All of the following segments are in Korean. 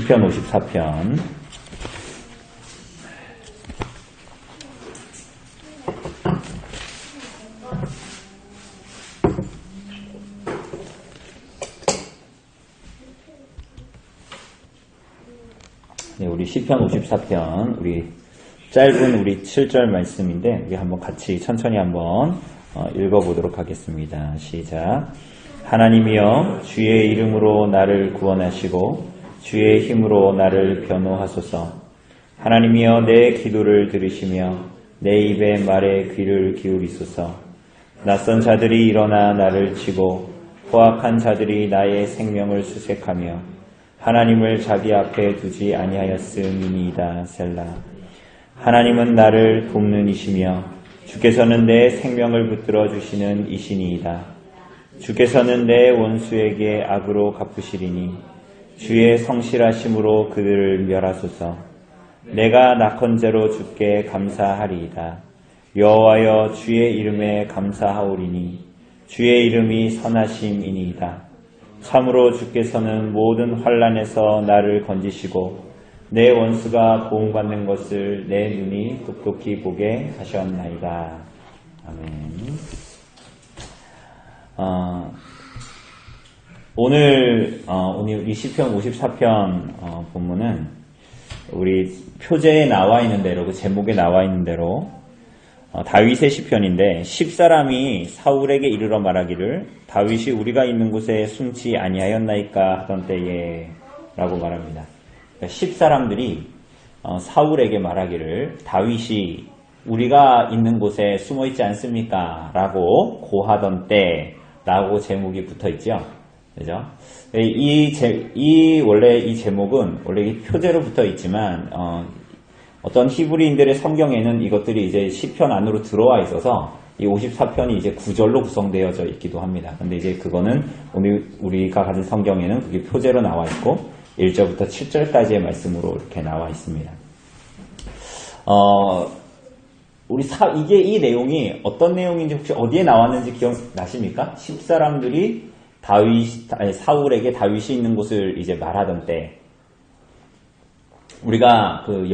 시편 54편. 네, 우리 시편 54편, 우리 짧은 우리 7절 말씀인데, 우리 한번 같이 천천히 한번 읽어보도록 하겠습니다. 시작. 하나님이여, 주의 이름으로 나를 구원하시고, 주의 힘으로 나를 변호하소서. 하나님이여, 내 기도를 들으시며, 내 입의 말에 귀를 기울이소서. 낯선 자들이 일어나 나를 치고, 포악한 자들이 나의 생명을 수색하며, 하나님을 자기 앞에 두지 아니하였음이니이다. 셀라. 하나님은 나를 돕는 이시며 주께서는 내 생명을 붙들어 주시는 이시니이다. 주께서는 내 원수에게 악으로 갚으시리니 주의 성실하심으로 그들을 멸하소서. 내가 낙헌제로 주께 감사하리이다. 여호와여, 주의 이름에 감사하오리니 주의 이름이 선하심이니이다. 참으로 주께서는 모든 환난에서 나를 건지시고 내 원수가 고응받는 것을 내 눈이 똑똑히 보게 하셨나이다. 아멘. 오늘 우리 시편 54편 본문은 우리 표제에 나와 있는 대로, 그 제목에 나와 있는 대로 다윗의 시편인데, 10사람이 사울에게 이르러 말하기를 다윗이 우리가 있는 곳에 숨지 아니하였나이까 하던 때에 라고 말합니다. 그러니까 10사람들이 사울에게 말하기를 다윗이 우리가 있는 곳에 숨어 있지 않습니까? 라고 고하던 때 라고 제목이 붙어 있죠. 그죠? 원래 이 제목은 원래 이 표제로 붙어 있지만 어떤 히브리인들의 성경에는 이것들이 이제 시편 안으로 들어와 있어서 이 54편이 이제 구절로 구성되어져 있기도 합니다. 근데 이제 그거는 우리가 가진 성경에는 그게 표제로 나와 있고 1절부터 7절까지의 말씀으로 이렇게 나와 있습니다. 이 내용이 어떤 내용인지 혹시 어디에 나왔는지 기억나십니까? 10사람들이 사울에게 다윗이 있는 곳을 이제 말하던 때, 우리가 그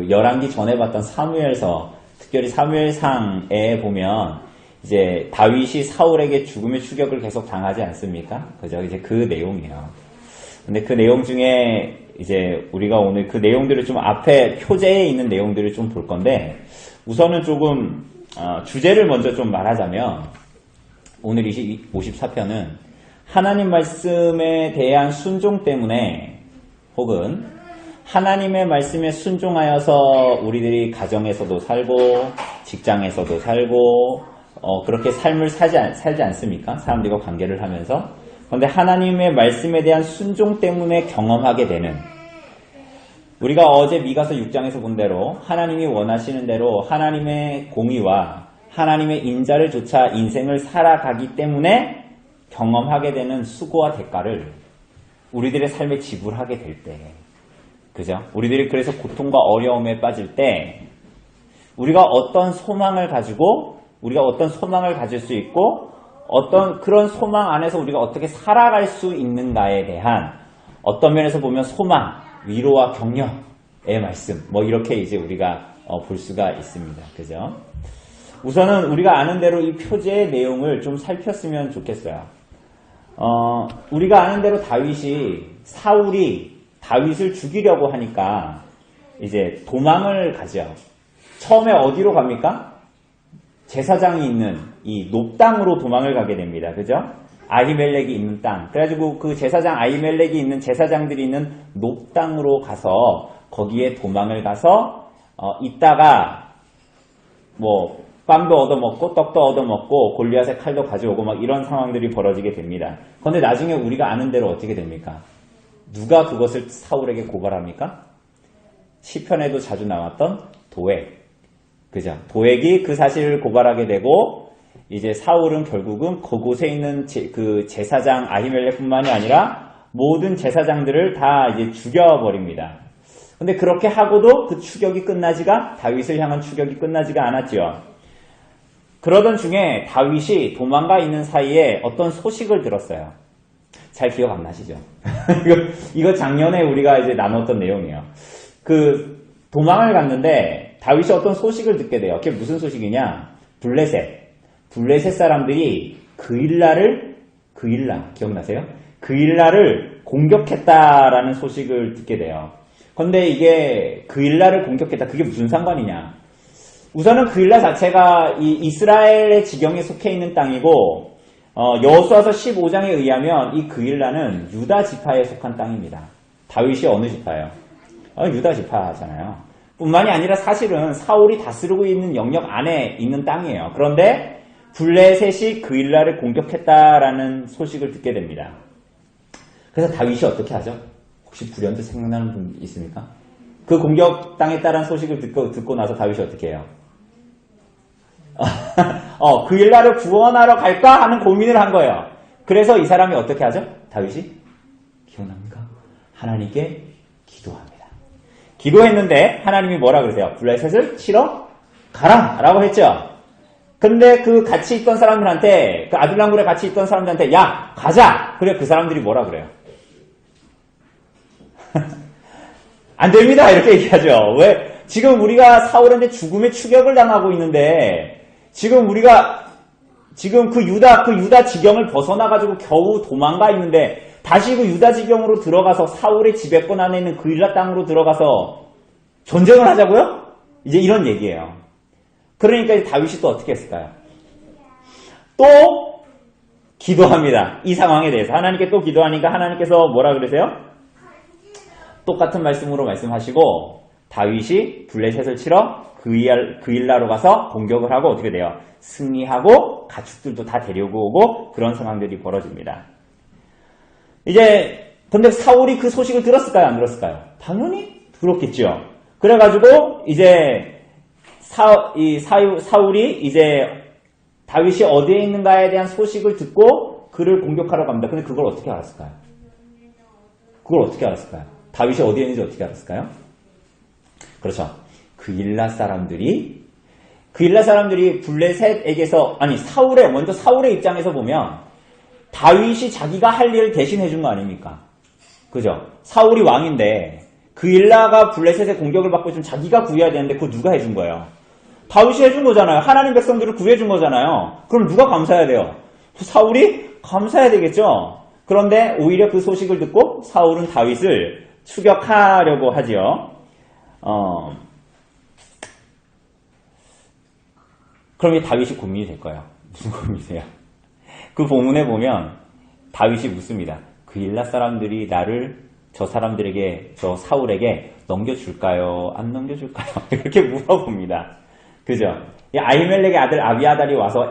열왕기 전에 봤던 사무엘서, 특별히 사무엘상에 보면 이제 다윗이 사울에게 죽음의 추격을 계속 당하지 않습니까? 그죠? 이제 그 내용이에요. 근데 그 내용 중에 이제 우리가 오늘 그 내용들을 좀 앞에 표제에 있는 내용들을 좀 볼 건데, 우선은 조금 주제를 먼저 좀 말하자면, 오늘 54편은 하나님 말씀에 대한 순종 때문에, 혹은 하나님의 말씀에 순종하여서 우리들이 가정에서도 살고 직장에서도 살고 그렇게 삶을 살지 않습니까? 사람들과 관계를 하면서. 그런데 하나님의 말씀에 대한 순종 때문에 경험하게 되는, 우리가 어제 미가서 6장에서 본 대로 하나님이 원하시는 대로 하나님의 공의와 하나님의 인자를 좇아 인생을 살아가기 때문에 경험하게 되는 수고와 대가를 우리들의 삶에 지불하게 될 때, 그죠? 우리들이 그래서 고통과 어려움에 빠질 때, 우리가 어떤 소망을 가질 수 있고, 어떤 그런 소망 안에서 우리가 어떻게 살아갈 수 있는가에 대한 어떤 면에서 보면 소망, 위로와 격려의 말씀, 이렇게 이제 우리가 볼 수가 있습니다. 그죠? 우선은 우리가 아는 대로 이 표제의 내용을 좀 살폈으면 좋겠어요. 우리가 아는 대로 사울이 다윗을 죽이려고 하니까 이제 도망을 가죠. 처음에 어디로 갑니까? 제사장이 있는 이 높당으로 도망을 가게 됩니다. 그죠? 아히멜렉이 있는 땅. 그래가지고 그 아히멜렉이 있는 제사장들이 있는 높당으로 가서 거기에 도망을 가서 있다가 빵도 얻어먹고 떡도 얻어먹고 골리앗의 칼도 가져오고 이런 상황들이 벌어지게 됩니다. 그런데 나중에 우리가 아는 대로 어떻게 됩니까? 누가 그것을 사울에게 고발합니까? 시편에도 자주 나왔던 도액. 그죠? 도액이 그 사실을 고발하게 되고, 이제 사울은 결국은 그곳에 있는 그 제사장 아히멜렉뿐만이 아니라 모든 제사장들을 다 이제 죽여버립니다. 근데 그렇게 하고도 다윗을 향한 추격이 끝나지가 않았죠. 그러던 중에 다윗이 도망가 있는 사이에 어떤 소식을 들었어요. 잘 기억 안 나시죠? 이거 작년에 우리가 이제 나눴던 내용이에요. 그 도망을 갔는데 다윗이 어떤 소식을 듣게 돼요. 그게 무슨 소식이냐? 블레셋 사람들이 그일라 기억나세요? 그일라를 공격했다라는 소식을 듣게 돼요. 그런데 이게 그일라를 공격했다. 그게 무슨 상관이냐? 우선은 그일라 자체가 이 이스라엘의 지경에 속해 있는 땅이고 여호수아서 15장에 의하면 이 그일라는 유다 지파에 속한 땅입니다. 다윗이 어느 지파예요? 유다 지파잖아요. 뿐만이 아니라 사실은 사울이 다스리고 있는 영역 안에 있는 땅이에요. 그런데 블레셋이 그일라를 공격했다라는 소식을 듣게 됩니다. 그래서 다윗이 어떻게 하죠? 혹시 불현듯 생각나는 분 있습니까? 그 공격당했다라는 소식을 듣고 나서 다윗이 어떻게 해요? 그일라를 구원하러 갈까 하는 고민을 한 거예요. 그래서 이 사람이 어떻게 하죠? 다윗이 기억납니까? 하나님께 기도합니다. 기도했는데 하나님이 뭐라 그러세요? 블레셋을 치러 가라 라고 했죠. 근데 그 같이 있던 사람들한테, 그 아둘람굴에 같이 있던 사람들한테 야 가자. 그래 그 사람들이 뭐라 그래요? 안 됩니다 이렇게 얘기하죠. 왜? 지금 우리가 사울한테 죽음의 추격을 당하고 있는데 지금 그 유다 지경을 벗어나가지고 겨우 도망가 있는데 다시 그 유다 지경으로 들어가서 사울의 지배권 안에 있는 그일라 땅으로 들어가서 전쟁을 하자고요? 이제 이런 얘기예요. 그러니까 이제 다윗이 또 어떻게 했을까요? 또 기도합니다. 이 상황에 대해서 하나님께 또 기도하니까 하나님께서 뭐라 그러세요? 똑같은 말씀으로 말씀하시고 다윗이 블레셋을 치러 그일라로 가서 공격을 하고 어떻게 돼요? 승리하고 가축들도 다 데리고 오고 그런 상황들이 벌어집니다. 이제 근데 사울이 그 소식을 들었을까요? 안 들었을까요? 당연히 들었겠죠. 그래가지고 이제 사울이 이제 다윗이 어디에 있는가에 대한 소식을 듣고 그를 공격하러 갑니다. 근데 그걸 어떻게 알았을까요? 다윗이 어디에 있는지 어떻게 알았을까요? 그렇죠. 그일라 사람들이 블레셋에게서 먼저 사울의 입장에서 보면 다윗이 자기가 할 일을 대신 해준 거 아닙니까? 그죠? 사울이 왕인데 그일라가 블레셋의 공격을 받고 있으면 자기가 구해야 되는데 그거 누가 해준 거예요? 다윗이 해준 거잖아요. 하나님 백성들을 구해준 거잖아요. 그럼 누가 감사해야 돼요? 사울이 감사해야 되겠죠? 그런데 오히려 그 소식을 듣고 사울은 다윗을 추격하려고 하지요. 그럼 이 다윗이 고민이 될 거예요. 무슨 고민이세요? 그 본문에 보면 다윗이 묻습니다. 그일라 사람들이 나를 저 사울에게 넘겨줄까요? 안 넘겨줄까요? 이렇게 물어봅니다. 그죠? 이 아히멜렉의 아들 아비아달이 와서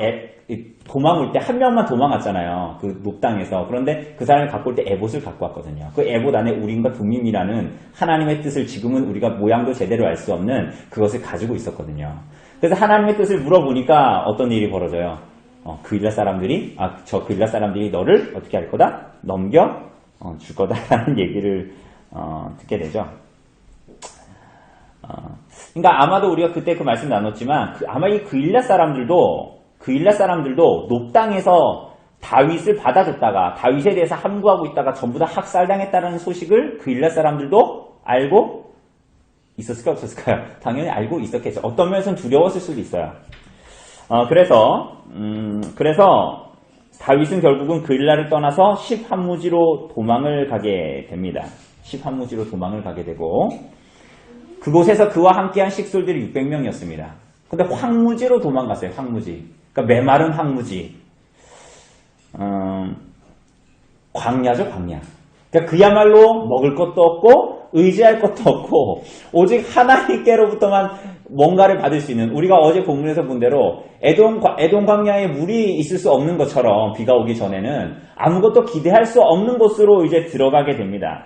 도망올 때 한 명만 도망갔잖아요. 그 녹당에서. 그런데 그 사람이 갖고 올 때 에봇을 갖고 왔거든요. 그 에봇 안에 우림과 둠밈이라는 하나님의 뜻을 지금은 우리가 모양도 제대로 알 수 없는 그것을 가지고 있었거든요. 그래서 하나님의 뜻을 물어보니까 어떤 일이 벌어져요? 그일라 사람들이 너를 어떻게 할 거다? 넘겨 줄 거다라는 얘기를 듣게 되죠. 그러니까 아마도 우리가 그때 그 말씀 나눴지만 아마 이 그일라 사람들도 녹당에서 다윗을 받아줬다가 다윗에 대해서 함구하고 있다가 전부 다 학살당했다는 소식을 그일라 사람들도 알고 있었을까요? 없었을까요? 당연히 알고 있었겠죠. 어떤 면에서는 두려웠을 수도 있어요. 그래서 다윗은 결국은 그일라를 떠나서 십한무지로 도망을 가게 됩니다. 십한무지로 도망을 가게 되고 그곳에서 그와 함께한 식솔들이 600명이었습니다. 근데 황무지로 도망갔어요. 황무지. 그러니까 메마른 황무지. 광야죠, 광야. 그러니까 그야말로 먹을 것도 없고 의지할 것도 없고 오직 하나님께로부터만 뭔가를 받을 수 있는, 우리가 어제 본문에서 본 대로 에돔 광야에 물이 있을 수 없는 것처럼 비가 오기 전에는 아무것도 기대할 수 없는 곳으로 이제 들어가게 됩니다.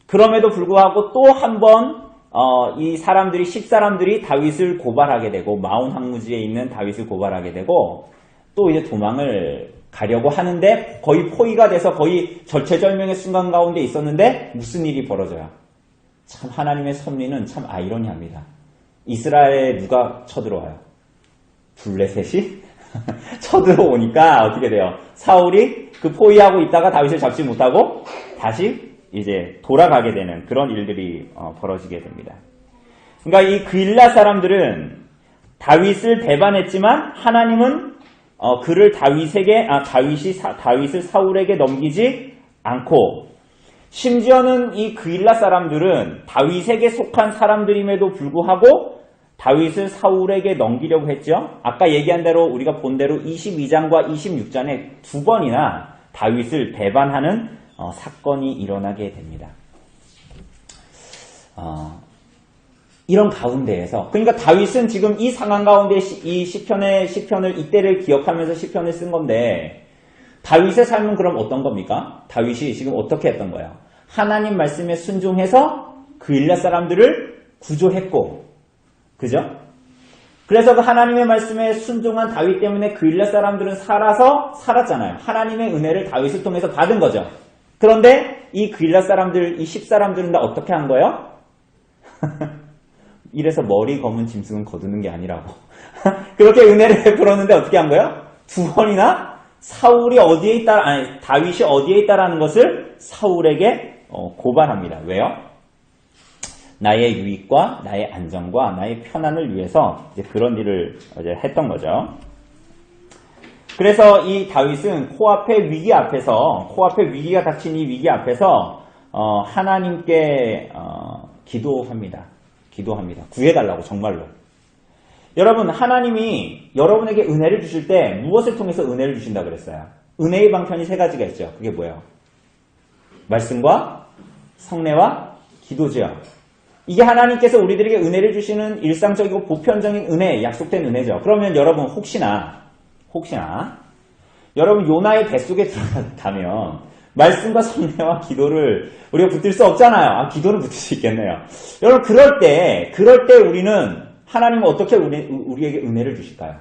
그럼에도 불구하고 또 한 번 이 사람들이 10사람들이 다윗을 고발하게 되고 마온 황무지에 있는 다윗을 고발하게 되고 또 이제 도망을 가려고 하는데 거의 포위가 돼서 거의 절체절명의 순간 가운데 있었는데 무슨 일이 벌어져요? 참 하나님의 섭리는 참 아이러니합니다. 이스라엘에 누가 쳐들어와요? 블레셋이 쳐들어오니까 어떻게 돼요? 사울이 그 포위하고 있다가 다윗을 잡지 못하고 다시 이제 돌아가게 되는 그런 일들이 벌어지게 됩니다. 그러니까 이 그일라 사람들은 다윗을 배반했지만 하나님은 그를 다윗을 사울에게 넘기지 않고, 심지어는 이 그일라 사람들은 다윗에게 속한 사람들임에도 불구하고 다윗을 사울에게 넘기려고 했죠. 아까 얘기한 대로 우리가 본 대로 22장과 26장에 두 번이나 다윗을 배반하는 사건이 일어나게 됩니다. 이런 가운데에서, 그러니까 다윗은 지금 이 상황 가운데 이 시편을 이때를 기억하면서 시편을 쓴 건데, 다윗의 삶은 그럼 어떤 겁니까? 다윗이 지금 어떻게 했던 거예요? 하나님 말씀에 순종해서 그일라 사람들을 구조했고, 그죠? 그래서 그 하나님의 말씀에 순종한 다윗 때문에 그일라 사람들은 살았잖아요. 하나님의 은혜를 다윗을 통해서 받은 거죠. 그런데 이 그일라 사람들, 이 10사람들은 다 어떻게 한 거예요? 이래서 머리 검은 짐승은 거두는 게 아니라고. 그렇게 은혜를 베풀었는데 어떻게 한 거예요? 두 번이나 다윗이 어디에 있다라는 것을 사울에게 고발합니다. 왜요? 나의 유익과 나의 안정과 나의 편안을 위해서 이제 그런 일을 이제 했던 거죠. 그래서 이 다윗은 코앞의 위기가 닥친 이 위기 앞에서 하나님께 기도합니다. 구해달라고, 정말로. 여러분, 하나님이 여러분에게 은혜를 주실 때 무엇을 통해서 은혜를 주신다 그랬어요? 은혜의 방편이 세 가지가 있죠. 그게 뭐예요? 말씀과 성례와 기도죠. 이게 하나님께서 우리들에게 은혜를 주시는 일상적이고 보편적인 은혜, 약속된 은혜죠. 그러면 여러분 혹시나 여러분 요나의 뱃속에 들어가면 말씀과 성례와 기도를 우리가 붙들 수 없잖아요. 기도는 붙을 수 있겠네요. 여러분 그럴 때 우리는 하나님은 어떻게 우리에게 은혜를 주실까요?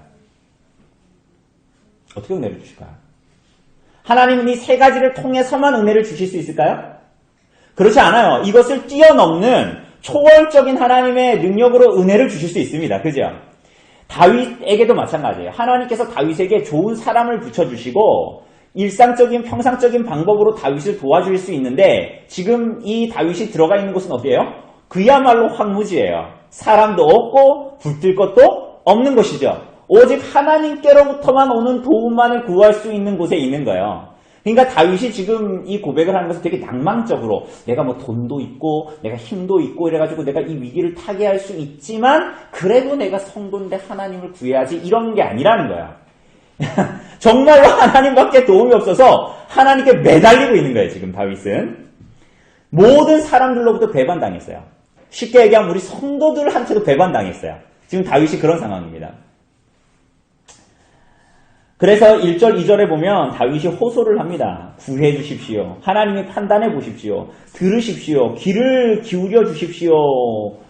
어떻게 은혜를 주실까요? 하나님은 이 세 가지를 통해서만 은혜를 주실 수 있을까요? 그렇지 않아요. 이것을 뛰어넘는 초월적인 하나님의 능력으로 은혜를 주실 수 있습니다. 그죠? 다윗에게도 마찬가지예요. 하나님께서 다윗에게 좋은 사람을 붙여주시고 일상적인 평상적인 방법으로 다윗을 도와줄 수 있는데, 지금 이 다윗이 들어가 있는 곳은 어디예요? 그야말로 황무지예요. 사람도 없고 붙들 것도 없는 것이죠. 오직 하나님께로부터만 오는 도움만을 구할 수 있는 곳에 있는 거예요. 그러니까 다윗이 지금 이 고백을 하는 것은 되게 낭만적으로, 내가 뭐 돈도 있고 내가 힘도 있고 이래가지고 내가 이 위기를 타개할 수 있지만 그래도 내가 성도인데 하나님을 구해야지, 이런 게 아니라는 거야. 정말로 하나님밖에 도움이 없어서 하나님께 매달리고 있는 거예요. 지금 다윗은 모든 사람들로부터 배반당했어요. 쉽게 얘기하면 우리 성도들한테도 배반당했어요. 지금 다윗이 그런 상황입니다. 그래서 1절, 2절에 보면 다윗이 호소를 합니다. 구해 주십시오. 하나님이 판단해 보십시오. 들으십시오. 귀를 기울여 주십시오.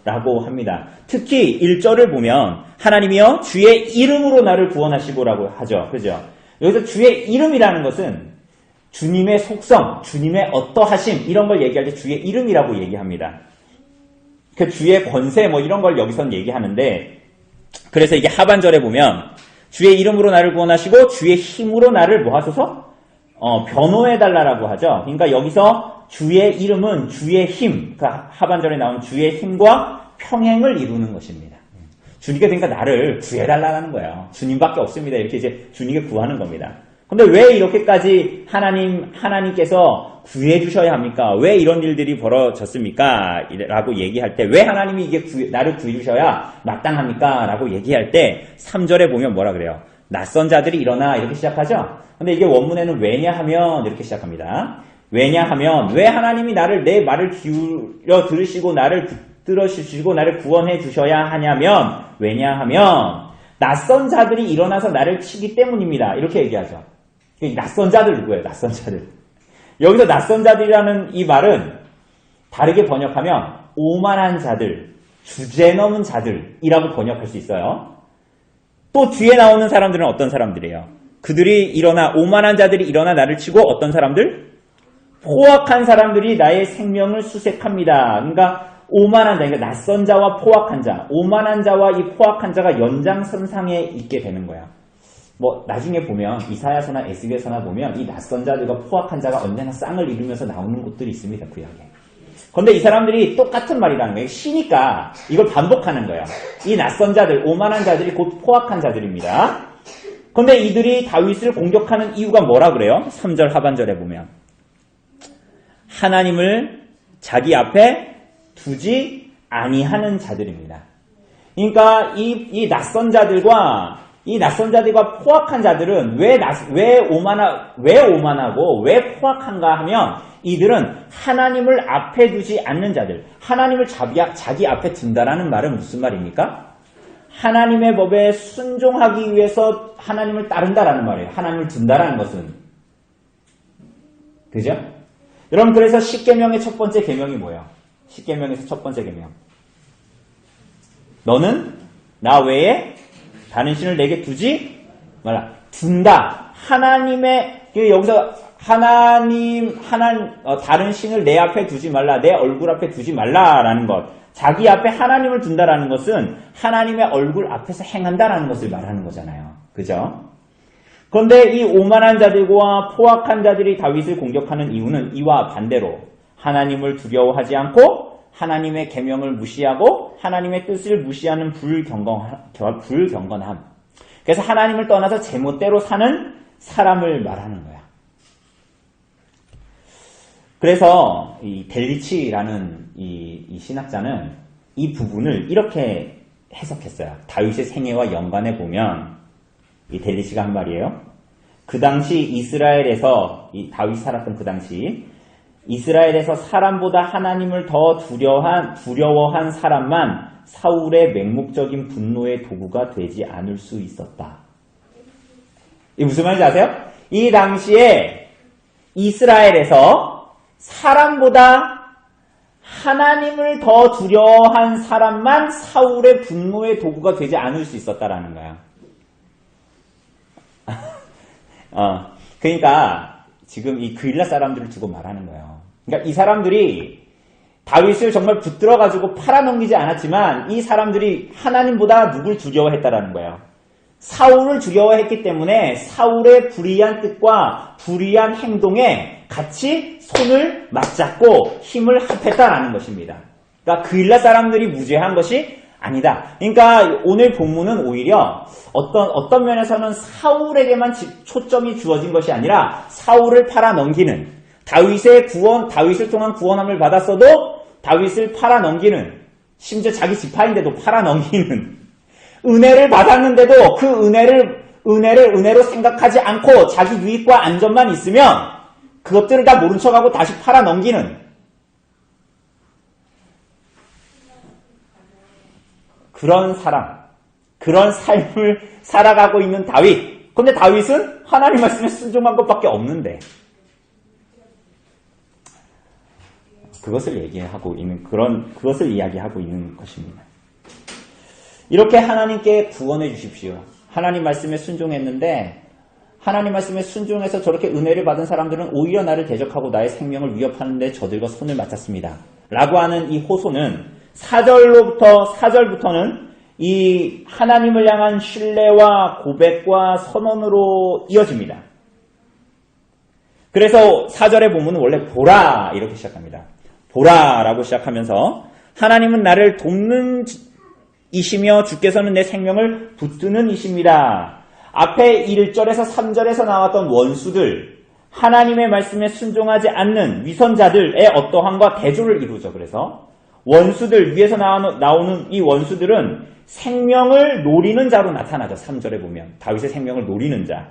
라고 합니다. 특히 1절을 보면 하나님이여 주의 이름으로 나를 구원하시고라고 하죠. 그죠? 여기서 주의 이름이라는 것은 주님의 속성, 주님의 어떠하심, 이런 걸 얘기할 때 주의 이름이라고 얘기합니다. 그 주의 권세 뭐 이런 걸 여기서는 얘기하는데, 그래서 이게 하반절에 보면 주의 이름으로 나를 구원하시고 주의 힘으로 나를 뭐 하소서? 변호해달라고 하죠. 그러니까 여기서 주의 이름은 주의 힘, 그 하반절에 나온 주의 힘과 평행을 이루는 것입니다. 주님께 그러니까 나를 구해달라는 거예요. 주님밖에 없습니다. 이렇게 이제 주님께 구하는 겁니다. 근데 왜 이렇게까지 하나님께서 구해주셔야 합니까? 왜 이런 일들이 벌어졌습니까? 라고 얘기할 때, 왜 하나님이 이게 나를 구해주셔야 마땅합니까? 라고 얘기할 때 3절에 보면 뭐라 그래요? 낯선 자들이 일어나, 이렇게 시작하죠? 근데 이게 원문에는 왜냐하면 이렇게 시작합니다. 왜냐하면 왜 하나님이 내 말을 기울여 들으시고 나를 들어주시고 나를 구원해 주셔야 하냐면, 왜냐하면 낯선 자들이 일어나서 나를 치기 때문입니다. 이렇게 얘기하죠. 낯선 자들 누구예요? 낯선 자들. 여기서 낯선 자들이라는 이 말은 다르게 번역하면 오만한 자들, 주제넘은 자들이라고 번역할 수 있어요. 또 뒤에 나오는 사람들은 어떤 사람들이에요? 오만한 자들이 일어나 나를 치고 어떤 사람들? 포악한 사람들이 나의 생명을 수색합니다. 그러니까 오만한 자, 그러니까 낯선 자와 포악한 자, 오만한 자와 이 포악한 자가 연장선상에 있게 되는 거야. 뭐 나중에 보면 이사야서나 에스겔서나 보면 이 낯선 자들과 포악한 자가 언제나 쌍을 이루면서 나오는 곳들이 있습니다. 구약에. 그런데 이 사람들이 똑같은 말이라는 거예요. 시니까 이걸 반복하는 거예요. 이 낯선 자들, 오만한 자들이 곧 포악한 자들입니다. 그런데 이들이 다윗을 공격하는 이유가 뭐라 그래요? 3절 하반절에 보면 하나님을 자기 앞에 두지 아니하는 자들입니다. 그러니까 이 낯선 자들과 포악한 자들은 왜 오만하고 왜 포악한가 하면 이들은 하나님을 앞에 두지 않는 자들, 하나님을 자기 앞에 둔다라는 말은 무슨 말입니까? 하나님의 법에 순종하기 위해서 하나님을 따른다라는 말이에요. 하나님을 둔다라는 것은. 그죠? 여러분, 그래서 십계명의 첫 번째 계명이 뭐예요? 십계명에서 첫 번째 계명. 너는 나 외에 다른 신을 내게 두지 말라. 둔다. 하나님의, 여기서 다른 신을 내 앞에 두지 말라. 내 얼굴 앞에 두지 말라라는 것. 자기 앞에 하나님을 둔다라는 것은 하나님의 얼굴 앞에서 행한다라는 것을 말하는 거잖아요. 그죠? 그런데 이 오만한 자들과 포악한 자들이 다윗을 공격하는 이유는 이와 반대로 하나님을 두려워하지 않고 하나님의 계명을 무시하고 하나님의 뜻을 무시하는 불경건함. 그래서 하나님을 떠나서 제멋대로 사는 사람을 말하는 거야. 그래서 이 델리치라는 이 신학자는 이 부분을 이렇게 해석했어요. 다윗의 생애와 연관해 보면 이 델리치가 한 말이에요. 그 당시 이스라엘에서 이 다윗이 살았던 그 당시 이스라엘에서 사람보다 하나님을 더 두려워한 사람만 사울의 맹목적인 분노의 도구가 되지 않을 수 있었다. 이게 무슨 말인지 아세요? 이 당시에 이스라엘에서 사람보다 하나님을 더 두려워한 사람만 사울의 분노의 도구가 되지 않을 수 있었다라는 거야. 그러니까 지금 이 그일라 사람들을 두고 말하는 거예요. 그러니까 이 사람들이 다윗을 정말 붙들어가지고 팔아넘기지 않았지만 이 사람들이 하나님보다 누굴 두려워했다라는 거예요. 사울을 두려워했기 때문에 사울의 불의한 뜻과 불의한 행동에 같이 손을 맞잡고 힘을 합했다라는 것입니다. 그러니까 그일라 사람들이 무죄한 것이 아니다. 그러니까 오늘 본문은 오히려 어떤 면에서는 사울에게만 초점이 주어진 것이 아니라 사울을 팔아넘기는 다윗을 통한 구원함을 받았어도 다윗을 팔아넘기는 심지어 자기 지파인데도 팔아넘기는 은혜를 받았는데도 그 은혜로 생각하지 않고 자기 유익과 안전만 있으면 그것들을 다 모른 척하고 다시 팔아넘기는 그런 삶을 살아가고 있는 다윗. 근데 다윗은 하나님 말씀에 순종한 것밖에 없는데 그것을 이야기하고 있는 것입니다. 이렇게 하나님께 구원해 주십시오. 하나님 말씀에 순종했는데 하나님 말씀에 순종해서 저렇게 은혜를 받은 사람들은 오히려 나를 대적하고 나의 생명을 위협하는데 저들과 손을 맞잡습니다. 라고 하는 이 호소는 4절부터는 이 하나님을 향한 신뢰와 고백과 선언으로 이어집니다. 그래서 4절의 본문은 원래 보라 이렇게 시작합니다. 보라라고 시작하면서 하나님은 나를 돕는 이시며 주께서는 내 생명을 붙드는 이십니다. 앞에 1절에서 3절에서 나왔던 원수들, 하나님의 말씀에 순종하지 않는 위선자들의 어떠함과 대조를 이루죠. 그래서 원수들, 위에서 나오는 이 원수들은 생명을 노리는 자로 나타나죠. 3절에 보면 다윗의 생명을 노리는 자.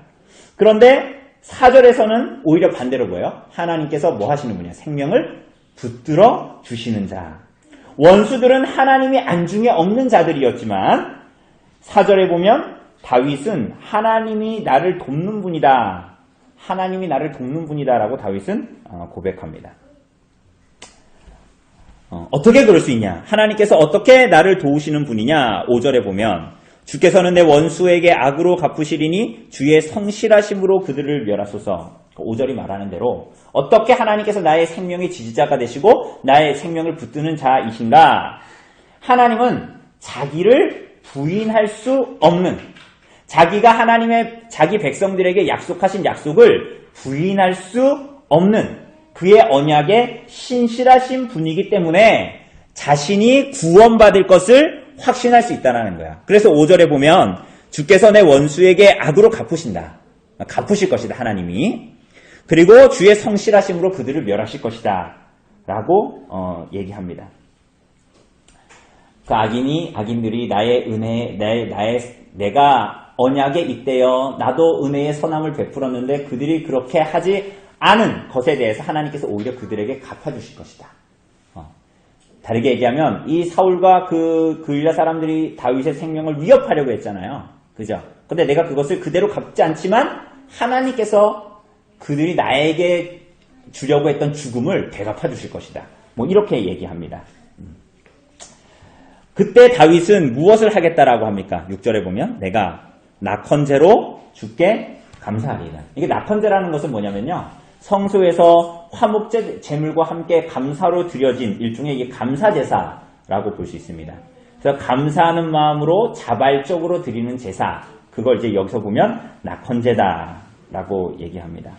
그런데 4절에서는 오히려 반대로 보여요. 하나님께서 뭐 하시는 분이야? 생명을 붙들어 주시는 자. 원수들은 하나님이 안중에 없는 자들이었지만 4절에 보면 다윗은 하나님이 나를 돕는 분이다. 하나님이 나를 돕는 분이다라고 다윗은 고백합니다. 어떻게 그럴 수 있냐? 하나님께서 어떻게 나를 도우시는 분이냐? 5절에 보면 주께서는 내 원수에게 악으로 갚으시리니 주의 성실하심으로 그들을 멸하소서. 5절이 말하는 대로 어떻게 하나님께서 나의 생명의 지지자가 되시고 나의 생명을 붙드는 자이신가? 하나님은 자기를 부인할 수 없는, 자기가 자기 백성들에게 약속하신 약속을 부인할 수 없는 그의 언약에 신실하신 분이기 때문에 자신이 구원받을 것을 확신할 수 있다는 거야. 그래서 5절에 보면 주께서 내 원수에게 악으로 갚으실 것이다, 하나님이. 그리고 주의 성실하심으로 그들을 멸하실 것이다 라고 얘기합니다. 그 악인들이 나의 은혜, 내가 언약에 있대요. 나도 은혜의 선함을 베풀었는데 그들이 그렇게 하지 않은 것에 대해서 하나님께서 오히려 그들에게 갚아주실 것이다. 다르게 얘기하면 이 사울과 그 길라 사람들이 다윗의 생명을 위협하려고 했잖아요. 그죠? 근데 내가 그것을 그대로 갚지 않지만 하나님께서 그들이 나에게 주려고 했던 죽음을 대갚아 주실 것이다. 뭐 이렇게 얘기합니다. 그때 다윗은 무엇을 하겠다라고 합니까? 6절에 보면 내가 낙헌제로 주께 감사하리이다. 이게 낙헌제라는 것은 뭐냐면요. 성소에서 화목제 제물과 함께 감사로 드려진 일종의 이게 감사제사라고 볼 수 있습니다. 그래서 감사하는 마음으로 자발적으로 드리는 제사, 그걸 이제 여기서 보면 낙헌제다라고 얘기합니다.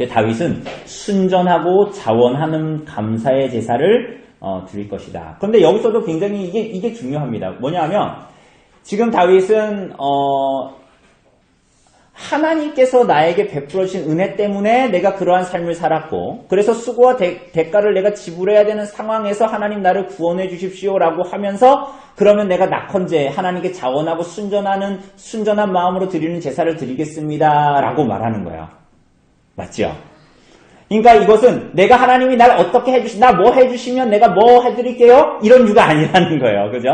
다윗은 순전하고 자원하는 감사의 제사를 드릴 것이다. 그런데 여기서도 굉장히 이게 중요합니다. 뭐냐 하면 지금 다윗은 하나님께서 나에게 베풀어 주신 은혜 때문에 내가 그러한 삶을 살았고 그래서 수고와 대가를 내가 지불해야 되는 상황에서 하나님 나를 구원해 주십시오라고 하면서 그러면 내가 낙헌제 하나님께 자원하고 순전한 마음으로 드리는 제사를 드리겠습니다라고 말하는 거예요. 맞죠? 그러니까 이것은 내가 하나님이 날 어떻게 나 뭐 해주시면 내가 뭐 해드릴게요? 이런 유가 아니라는 거예요. 그죠?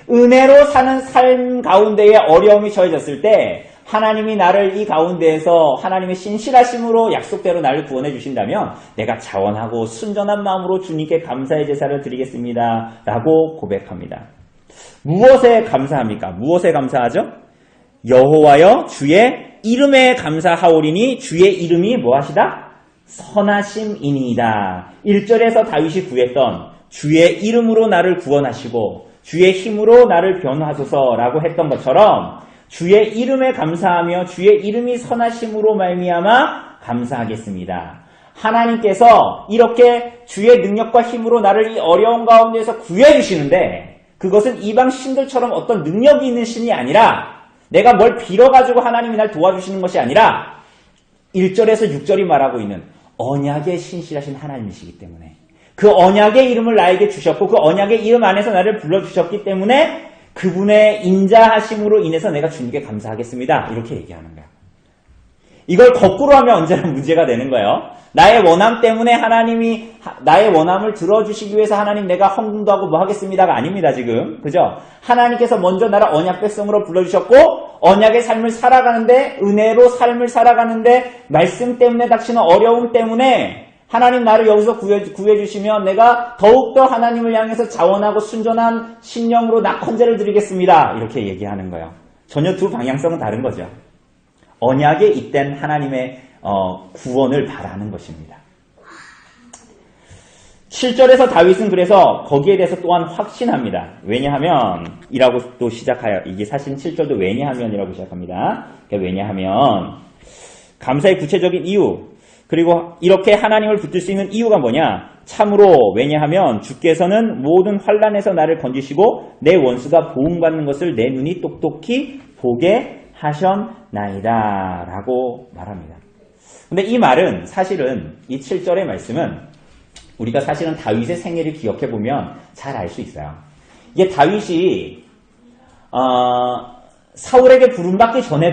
은혜로 사는 삶 가운데에 어려움이 처해졌을 때 하나님이 나를 이 가운데에서 하나님의 신실하심으로 약속대로 나를 구원해 주신다면 내가 자원하고 순전한 마음으로 주님께 감사의 제사를 드리겠습니다. 라고 고백합니다. 무엇에 감사합니까? 무엇에 감사하죠? 여호와여 주의 이름에 감사하오리니 주의 이름이 뭐하시다? 선하심이니이다. 1절에서 다윗이 구했던 주의 이름으로 나를 구원하시고 주의 힘으로 나를 변호하소서라고 했던 것처럼 주의 이름에 감사하며 주의 이름이 선하심으로 말미암아 감사하겠습니다. 하나님께서 이렇게 주의 능력과 힘으로 나를 이 어려운 가운데에서 구해주시는데 그것은 이방 신들처럼 어떤 능력이 있는 신이 아니라 내가 뭘 빌어가지고 하나님이 날 도와주시는 것이 아니라 1절에서 6절이 말하고 있는 언약에 신실하신 하나님이시기 때문에 그 언약의 이름을 나에게 주셨고 그 언약의 이름 안에서 나를 불러주셨기 때문에 그분의 인자하심으로 인해서 내가 주님께 감사하겠습니다. 이렇게 얘기하는 거야. 이걸 거꾸로 하면 언제나 문제가 되는 거예요. 나의 원함 때문에 하나님이 나의 원함을 들어주시기 위해서 하나님 내가 헌금도 하고 뭐 하겠습니다가 아닙니다. 지금. 그죠? 하나님께서 먼저 나를 언약 백성으로 불러주셨고 언약의 삶을 살아가는데 은혜로 삶을 살아가는데 말씀 때문에 닥치는 어려움 때문에 하나님 나를 여기서 구해주시면 내가 더욱더 하나님을 향해서 자원하고 순전한 신령으로 낙헌제를 드리겠습니다. 이렇게 얘기하는 거예요. 전혀 두 방향성은 다른 거죠. 언약에 잇된 하나님의 구원을 바라는 것입니다. 7절에서 다윗은 그래서 거기에 대해서 또한 확신합니다. 왜냐하면 이라고 또 시작해요. 이게 사실 7절도 왜냐하면이라고 시작합니다. 왜냐하면 감사의 구체적인 이유 그리고 이렇게 하나님을 붙들 수 있는 이유가 뭐냐? 참으로 왜냐하면 주께서는 모든 환난에서 나를 건지시고 내 원수가 보응받는 것을 내 눈이 똑똑히 보게 하셨나이다 라고 말합니다. 근데 이 말은 사실은 이 7절의 말씀은 우리가 사실은 다윗의 생애를 기억해보면 잘 알 수 있어요. 이게 다윗이 사울에게 부름받기 전에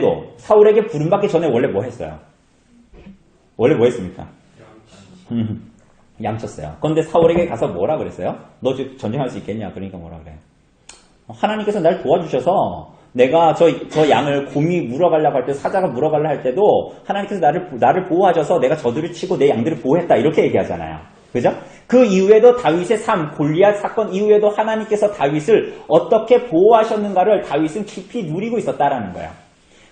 원래 뭐 했어요? 원래 뭐 했습니까? 양쳤어요. 그런데 사울에게 가서 뭐라 그랬어요? 너 지금 전쟁할 수 있겠냐? 그러니까 뭐라 그래? 하나님께서 날 도와주셔서 내가 저 양을 곰이 물어가려고 할 때, 사자가 물어가려고 할 때도 하나님께서 나를 보호하셔서 내가 저들을 치고 내 양들을 보호했다. 이렇게 얘기하잖아요. 그죠? 그 이후에도 다윗의 삶, 골리앗 사건 이후에도 하나님께서 다윗을 어떻게 보호하셨는가를 다윗은 깊이 누리고 있었다라는 거예요.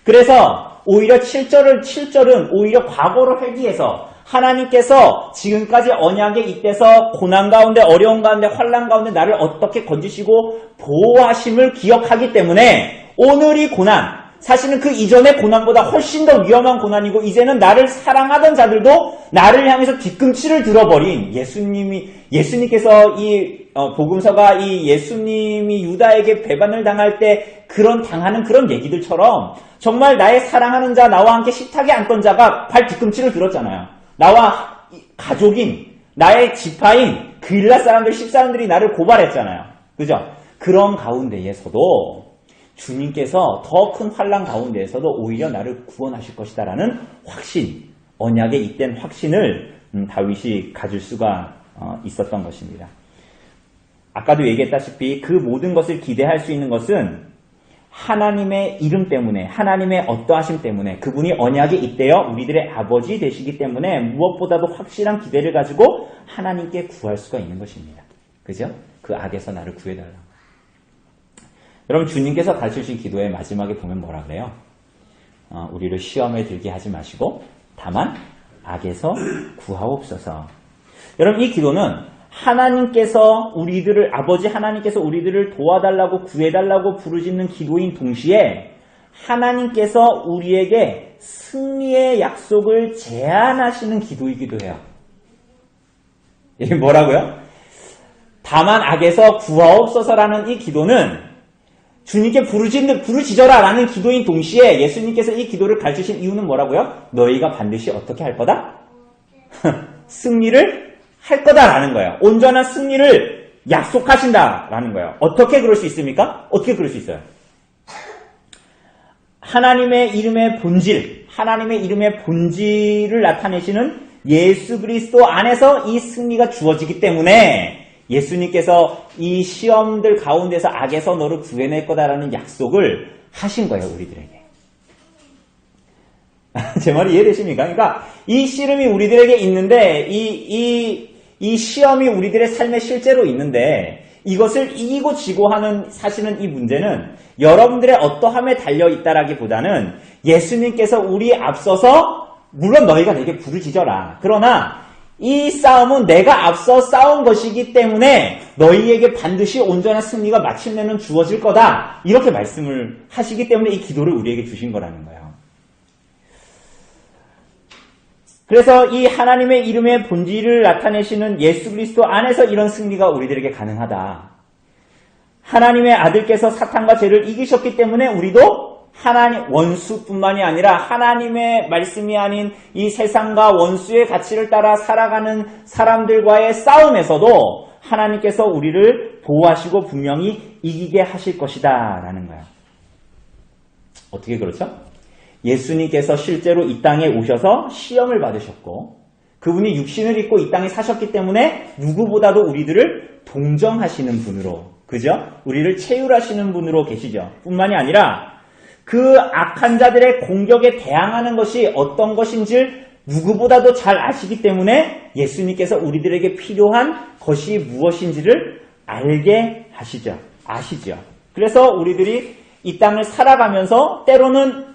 그래서 오히려 7절은 오히려 과거를 회귀해서 하나님께서 지금까지 언약에 잇대서 고난 가운데 어려운 가운데 환난 가운데 나를 어떻게 건지시고 보호하심을 기억하기 때문에 오늘이 고난, 사실은 그 이전의 고난보다 훨씬 더 위험한 고난이고 이제는 나를 사랑하던 자들도 나를 향해서 뒤꿈치를 들어버린 예수님께서 이 복음서가 이 예수님이 유다에게 배반을 당할 때 당하는 그런 얘기들처럼 정말 나의 사랑하는 자, 나와 함께 식탁에 앉던 자가 발 뒤꿈치를 들었잖아요. 나와 가족인, 나의 지파인 그일라 사람들, 10사람들이 나를 고발했잖아요. 그죠? 그런 가운데에서도 주님께서 더 큰 환난 가운데에서도 오히려 나를 구원하실 것이다라는 확신, 언약에 잇된 확신을 다윗이 가질 수가 있었던 것입니다. 아까도 얘기했다시피 그 모든 것을 기대할 수 있는 것은 하나님의 이름 때문에, 하나님의 어떠하심 때문에, 그분이 언약에 잇대어 우리들의 아버지 되시기 때문에 무엇보다도 확실한 기대를 가지고 하나님께 구할 수가 있는 것입니다. 그죠? 그 악에서 나를 구해달라고. 여러분, 주님께서 가르치신 기도의 마지막에 보면 뭐라 그래요? 우리를 시험에 들게 하지 마시고 다만 악에서 구하옵소서. 여러분, 이 기도는 하나님께서 아버지 하나님께서 우리들을 도와달라고 구해달라고 부르짖는 기도인 동시에 하나님께서 우리에게 승리의 약속을 제안하시는 기도이기도 해요. 이게 뭐라고요? 다만 악에서 구하옵소서라는 이 기도는 주님께 부르짖어라 라는 기도인 동시에 예수님께서 이 기도를 가르치신 이유는 뭐라고요? 너희가 반드시 어떻게 할 거다? 승리를 할 거다라는 거예요. 온전한 승리를 약속하신다라는 거예요. 어떻게 그럴 수 있습니까? 어떻게 그럴 수 있어요? 하나님의 이름의 본질을 나타내시는 예수 그리스도 안에서 이 승리가 주어지기 때문에 예수님께서 이 시험들 가운데서 악에서 너를 구해낼 거다라는 약속을 하신 거예요, 우리들에게. 제 말이 이해되십니까? 그러니까 이 씨름이 우리들에게 있는데 이 시험이 우리들의 삶에 실제로 있는데 이것을 이기고 지고 하는 사실은 이 문제는 여러분들의 어떠함에 달려있다라기보다는 예수님께서 우리 앞서서 물론 너희가 내게 부르짖어라. 그러나 이 싸움은 내가 앞서 싸운 것이기 때문에 너희에게 반드시 온전한 승리가 마침내는 주어질 거다. 이렇게 말씀을 하시기 때문에 이 기도를 우리에게 주신 거라는 거예요. 그래서 이 하나님의 이름의 본질을 나타내시는 예수 그리스도 안에서 이런 승리가 우리들에게 가능하다. 하나님의 아들께서 사탄과 죄를 이기셨기 때문에 우리도 하나님 원수뿐만이 아니라 하나님의 말씀이 아닌 이 세상과 원수의 가치를 따라 살아가는 사람들과의 싸움에서도 하나님께서 우리를 보호하시고 분명히 이기게 하실 것이다 라는 거예요. 어떻게 그렇죠? 예수님께서 실제로 이 땅에 오셔서 시험을 받으셨고 그분이 육신을 입고 이 땅에 사셨기 때문에 누구보다도 우리들을 동정하시는 분으로, 그죠? 우리를 체휼하시는 분으로 계시죠. 뿐만이 아니라 그 악한 자들의 공격에 대항하는 것이 어떤 것인지 누구보다도 잘 아시기 때문에 예수님께서 우리들에게 필요한 것이 무엇인지를 알게 아시죠. 그래서 우리들이 이 땅을 살아가면서 때로는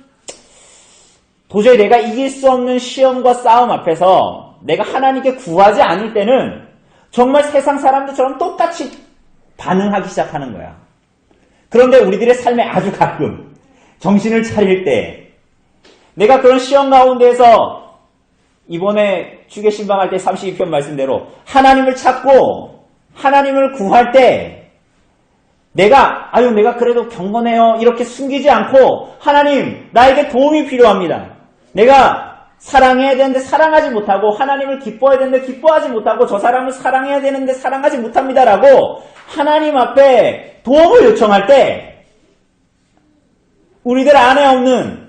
도저히 내가 이길 수 없는 시험과 싸움 앞에서 내가 하나님께 구하지 않을 때는 정말 세상 사람들처럼 똑같이 반응하기 시작하는 거야. 그런데 우리들의 삶에 아주 가끔 정신을 차릴 때 내가 그런 시험 가운데에서 이번에 주계신방할 때 32편 말씀대로 하나님을 찾고 하나님을 구할 때 내가 그래도 경건해요 이렇게 숨기지 않고 하나님 나에게 도움이 필요합니다. 내가 사랑해야 되는데 사랑하지 못하고 하나님을 기뻐해야 되는데 기뻐하지 못하고 저 사람을 사랑해야 되는데 사랑하지 못합니다라고 하나님 앞에 도움을 요청할 때 우리들 안에 없는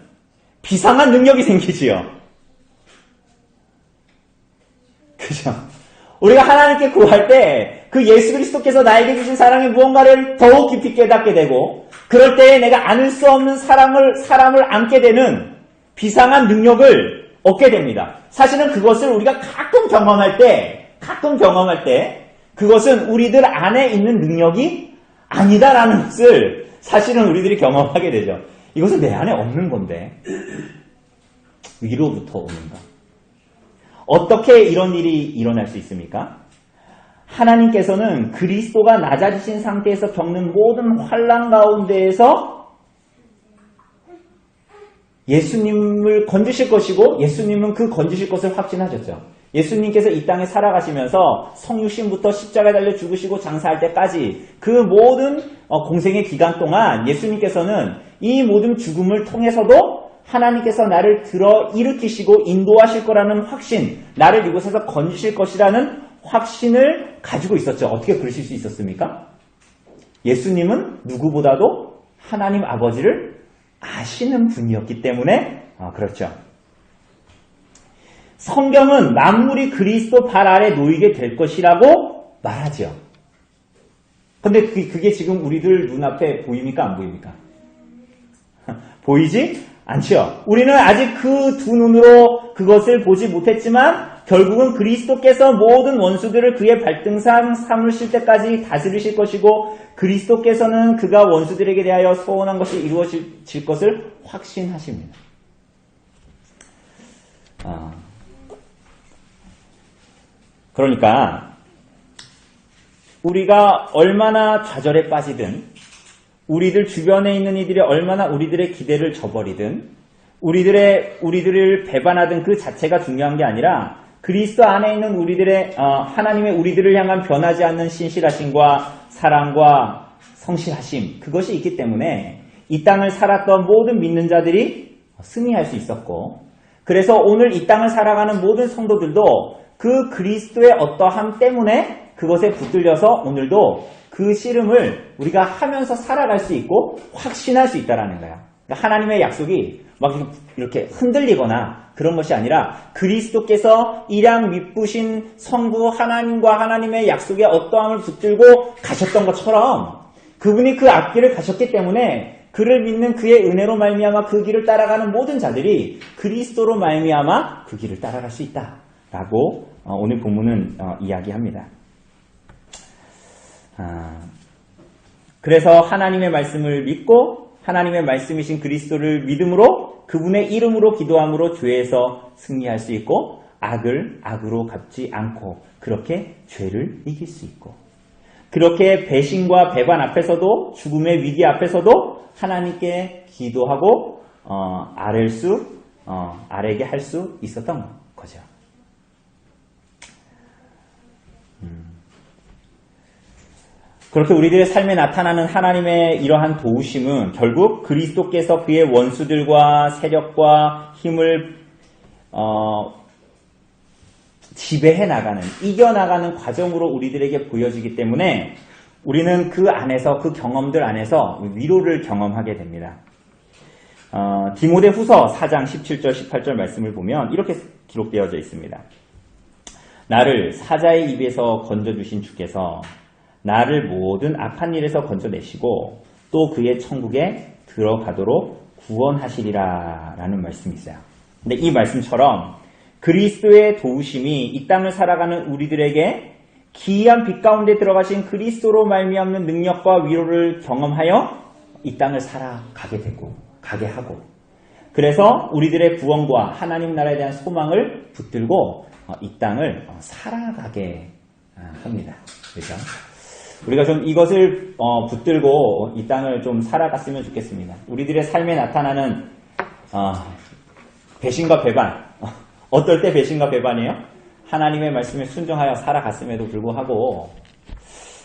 비상한 능력이 생기지요. 그죠? 우리가 하나님께 구할 때 그 예수 그리스도께서 나에게 주신 사랑의 무언가를 더욱 깊이 깨닫게 되고 그럴 때에 내가 안을 수 없는 사람을 안게 되는 비상한 능력을 얻게 됩니다. 사실은 그것을 우리가 가끔 경험할 때 그것은 우리들 안에 있는 능력이 아니다라는 것을 사실은 우리들이 경험하게 되죠. 이것은 내 안에 없는 건데 위로부터 오는가? 어떻게 이런 일이 일어날 수 있습니까? 하나님께서는 그리스도가 낮아지신 상태에서 겪는 모든 환난 가운데에서 예수님을 건지실 것이고 예수님은 그 건지실 것을 확신하셨죠. 예수님께서 이 땅에 살아가시면서 성육신부터 십자가에 달려 죽으시고 장사할 때까지 그 모든 공생의 기간 동안 예수님께서는 이 모든 죽음을 통해서도 하나님께서 나를 들어 일으키시고 인도하실 거라는 확신, 나를 이곳에서 건지실 것이라는 확신을 가지고 있었죠. 어떻게 그러실 수 있었습니까? 예수님은 누구보다도 하나님 아버지를 아시는 분이었기 때문에 그렇죠. 성경은 만물이 그리스도 발 아래 놓이게 될 것이라고 말하죠. 근데 그게 지금 우리들 눈앞에 보입니까? 안 보입니까? 보이지 않죠. 우리는 아직 그 두 눈으로 그것을 보지 못했지만 결국은 그리스도께서 모든 원수들을 그의 발등상 삼으실 때까지 다스리실 것이고 그리스도께서는 그가 원수들에게 대하여 소원한 것이 이루어질 것을 확신하십니다. 그러니까 우리가 얼마나 좌절에 빠지든 우리들 주변에 있는 이들이 얼마나 우리들의 기대를 저버리든 우리들을 배반하든 그 자체가 중요한 게 아니라 그리스도 안에 있는 우리들의 하나님의 우리들을 향한 변하지 않는 신실하심과 사랑과 성실하심 그것이 있기 때문에 이 땅을 살았던 모든 믿는 자들이 승리할 수 있었고 그래서 오늘 이 땅을 살아가는 모든 성도들도 그 그리스도의 어떠함 때문에 그것에 붙들려서 오늘도 그 씨름을 우리가 하면서 살아갈 수 있고 확신할 수 있다는 거예요. 그러니까 하나님의 약속이 막 이렇게 흔들리거나 그런 것이 아니라 그리스도께서 일양 미쁘신 성부 하나님과 하나님의 약속에 어떠함을 붙들고 가셨던 것처럼 그분이 그 앞길을 가셨기 때문에 그를 믿는 그의 은혜로 말미암아 그 길을 따라가는 모든 자들이 그리스도로 말미암아 그 길을 따라갈 수 있다라고 오늘 본문은 이야기합니다. 그래서 하나님의 말씀을 믿고 하나님의 말씀이신 그리스도를 믿음으로 그분의 이름으로 기도함으로 죄에서 승리할 수 있고 악을 악으로 갚지 않고 그렇게 죄를 이길 수 있고 그렇게 배신과 배반 앞에서도 죽음의 위기 앞에서도 하나님께 기도하고 아뢰게 할 수 있었던 거죠. 그렇게 우리들의 삶에 나타나는 하나님의 이러한 도우심은 결국 그리스도께서 그의 원수들과 세력과 힘을 지배해 나가는, 이겨나가는 과정으로 우리들에게 보여지기 때문에 우리는 그 안에서, 그 경험들 안에서 위로를 경험하게 됩니다. 디모데후서 4장 17절 18절 말씀을 보면 이렇게 기록되어져 있습니다. 나를 사자의 입에서 건져주신 주께서 나를 모든 악한 일에서 건져내시고 또 그의 천국에 들어가도록 구원하시리라 라는 말씀이 있어요. 근데 이 말씀처럼 그리스도의 도우심이 이 땅을 살아가는 우리들에게 기이한 빛 가운데 들어가신 그리스도로 말미암는 능력과 위로를 경험하여 이 땅을 살아가게 되고 가게 하고 그래서 우리들의 구원과 하나님 나라에 대한 소망을 붙들고 이 땅을 살아가게 합니다. 그렇죠? 우리가 좀 이것을 붙들고 이 땅을 좀 살아갔으면 좋겠습니다. 우리들의 삶에 나타나는 배신과 배반. 어떨 때 배신과 배반이에요? 하나님의 말씀에 순종하여 살아갔음에도 불구하고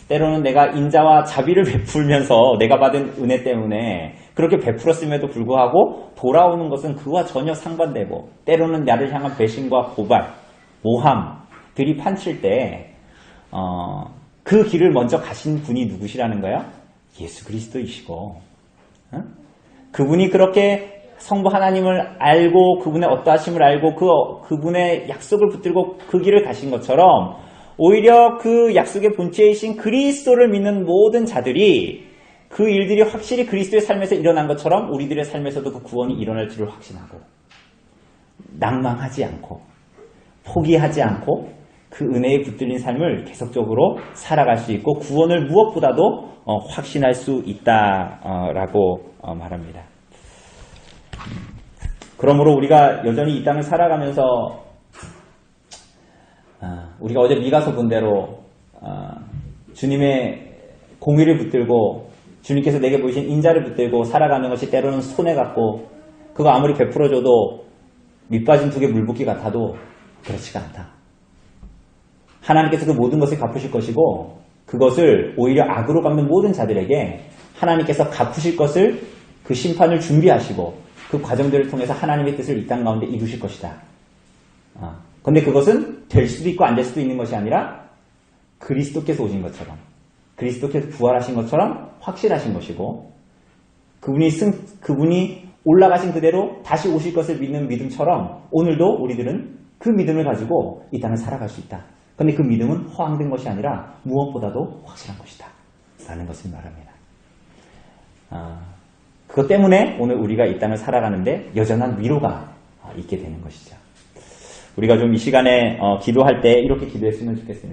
때로는 내가 인자와 자비를 베풀면서 내가 받은 은혜 때문에 그렇게 베풀었음에도 불구하고 돌아오는 것은 그와 전혀 상반되고 때로는 나를 향한 배신과 고발, 모함들이 판칠 때 그 길을 먼저 가신 분이 누구시라는 거예요? 예수 그리스도이시고 그분이 그렇게 성부 하나님을 알고 그분의 어떠하심을 알고 그분의 약속을 붙들고 그 길을 가신 것처럼 오히려 그 약속의 본체이신 그리스도를 믿는 모든 자들이 그 일들이 확실히 그리스도의 삶에서 일어난 것처럼 우리들의 삶에서도 그 구원이 일어날 줄을 확신하고 낭망하지 않고 포기하지 않고 그 은혜에 붙들린 삶을 계속적으로 살아갈 수 있고 구원을 무엇보다도 확신할 수 있다라고 말합니다. 그러므로 우리가 여전히 이 땅을 살아가면서 우리가 어제 미가서 본 대로 주님의 공의를 붙들고 주님께서 내게 보이신 인자를 붙들고 살아가는 것이 때로는 손해 같고 그거 아무리 베풀어줘도 밑빠진 두 개 물붓기 같아도 그렇지가 않다. 하나님께서 그 모든 것을 갚으실 것이고 그것을 오히려 악으로 갚는 모든 자들에게 하나님께서 갚으실 것을 그 심판을 준비하시고 그 과정들을 통해서 하나님의 뜻을 이 땅 가운데 이루실 것이다. 근데 그것은 될 수도 있고 안 될 수도 있는 것이 아니라 그리스도께서 오신 것처럼 그리스도께서 부활하신 것처럼 확실하신 것이고 그분이 올라가신 그대로 다시 오실 것을 믿는 믿음처럼 오늘도 우리들은 그 믿음을 가지고 이 땅을 살아갈 수 있다. 근데 그 믿음은 허황된 것이 아니라 무엇보다도 확실한 것이다. 라는 것을 말합니다. 그것 때문에 오늘 우리가 이 땅을 살아가는데 여전한 위로가 있게 되는 것이죠. 우리가 좀 이 시간에 기도할 때 이렇게 기도했으면 좋겠습니다.